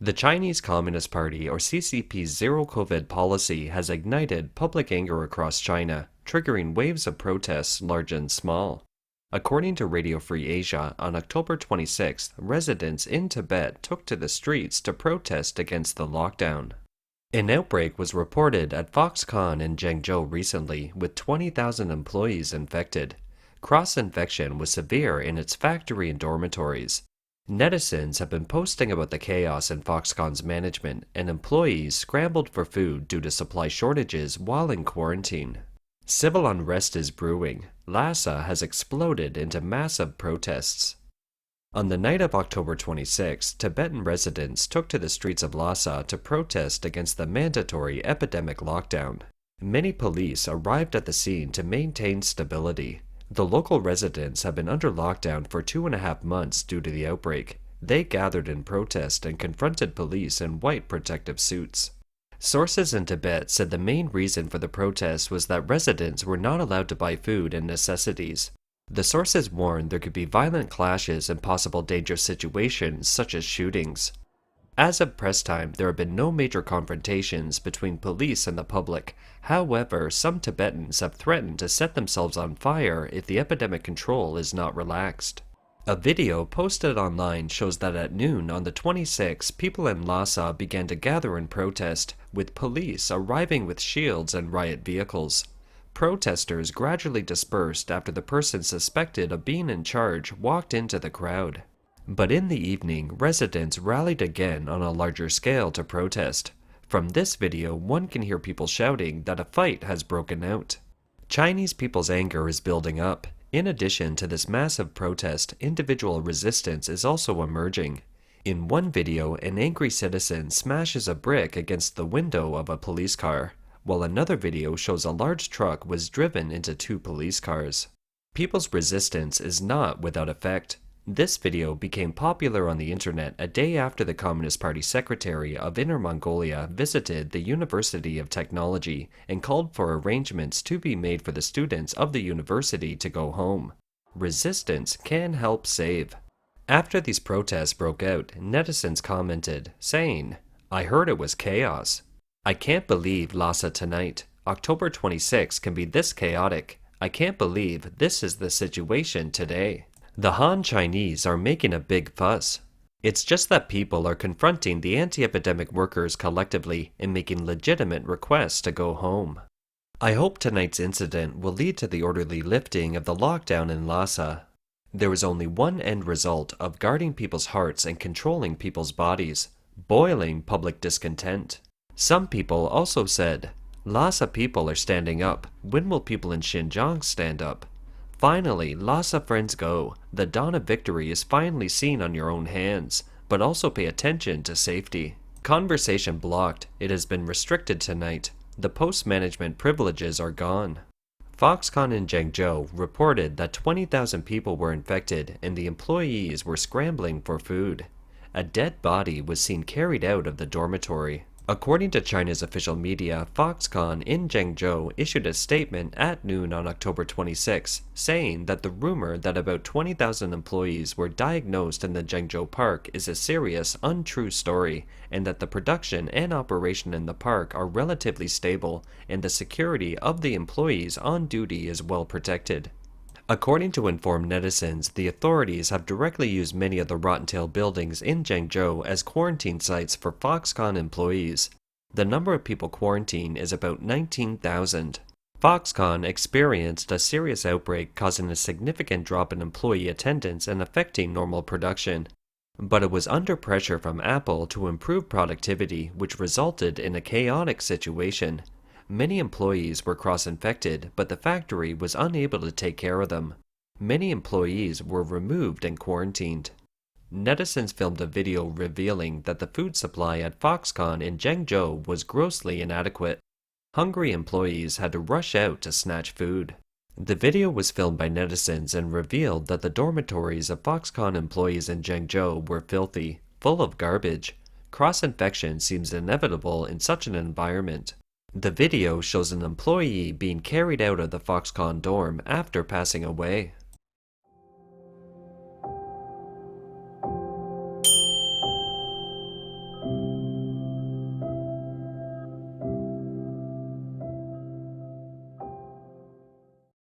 The Chinese Communist Party, or CCP's zero-COVID policy, has ignited public anger across China, triggering waves of protests large and small. According to Radio Free Asia, on October 26th, residents in Tibet took to the streets to protest against the lockdown. An outbreak was reported at Foxconn in Zhengzhou recently, with 20,000 employees infected. Cross-infection was severe in its factory and dormitories. Netizens have been posting about the chaos in Foxconn's management, and employees scrambled for food due to supply shortages while in quarantine. Civil unrest is brewing. Lhasa has exploded into massive protests. On the night of October 26, Tibetan residents took to the streets of Lhasa to protest against the mandatory epidemic lockdown. Many police arrived at the scene to maintain stability. The local residents have been under lockdown for 2.5 months due to the outbreak. They gathered in protest and confronted police in white protective suits. Sources in Tibet said the main reason for the protests was that residents were not allowed to buy food and necessities. The sources warned there could be violent clashes and possible dangerous situations such as shootings. As of press time, there have been no major confrontations between police and the public. However, some Tibetans have threatened to set themselves on fire if the epidemic control is not relaxed. A video posted online shows that at noon on the 26th, people in Lhasa began to gather in protest, with police arriving with shields and riot vehicles. Protesters gradually dispersed after the person suspected of being in charge walked into the crowd. But in the evening, residents rallied again on a larger scale to protest. From this video, one can hear people shouting that a fight has broken out. Chinese people's anger is building up. In addition to this massive protest, individual resistance is also emerging. In one video, an angry citizen smashes a brick against the window of a police car, while another video shows a large truck was driven into 2 police cars. People's resistance is not without effect. This video became popular on the internet a day after the Communist Party Secretary of Inner Mongolia visited the University of Technology and called for arrangements to be made for the students of the university to go home. Resistance can help save. After these protests broke out, netizens commented, saying, "I heard it was chaos. I can't believe Lhasa tonight. October 26 can be this chaotic. I can't believe this is the situation today." The Han Chinese are making a big fuss. It's just that people are confronting the anti-epidemic workers collectively and making legitimate requests to go home. I hope tonight's incident will lead to the orderly lifting of the lockdown in Lhasa. There is only one end result of guarding people's hearts and controlling people's bodies: boiling public discontent. Some people also said, "Lhasa people are standing up. When will people in Xinjiang stand up?" Finally, Lhasa friends go. The dawn of victory is finally seen on your own hands, but also pay attention to safety. Conversation blocked. It has been restricted tonight. The post-management privileges are gone. Foxconn in Zhengzhou reported that 20,000 people were infected and the employees were scrambling for food. A dead body was seen carried out of the dormitory. According to China's official media, Foxconn in Zhengzhou issued a statement at noon on October 26, saying that the rumor that about 20,000 employees were diagnosed in the Zhengzhou park is a serious, untrue story, and that the production and operation in the park are relatively stable, and the security of the employees on duty is well protected. According to informed netizens, the authorities have directly used many of the rotten-tail buildings in Zhengzhou as quarantine sites for Foxconn employees. The number of people quarantined is about 19,000. Foxconn experienced a serious outbreak causing a significant drop in employee attendance and affecting normal production. But it was under pressure from Apple to improve productivity, which resulted in a chaotic situation. Many employees were cross-infected, but the factory was unable to take care of them. Many employees were removed and quarantined. Netizens filmed a video revealing that the food supply at Foxconn in Zhengzhou was grossly inadequate. Hungry employees had to rush out to snatch food. The video was filmed by netizens and revealed that the dormitories of Foxconn employees in Zhengzhou were filthy, full of garbage. Cross-infection seems inevitable in such an environment. The video shows an employee being carried out of the Foxconn dorm after passing away.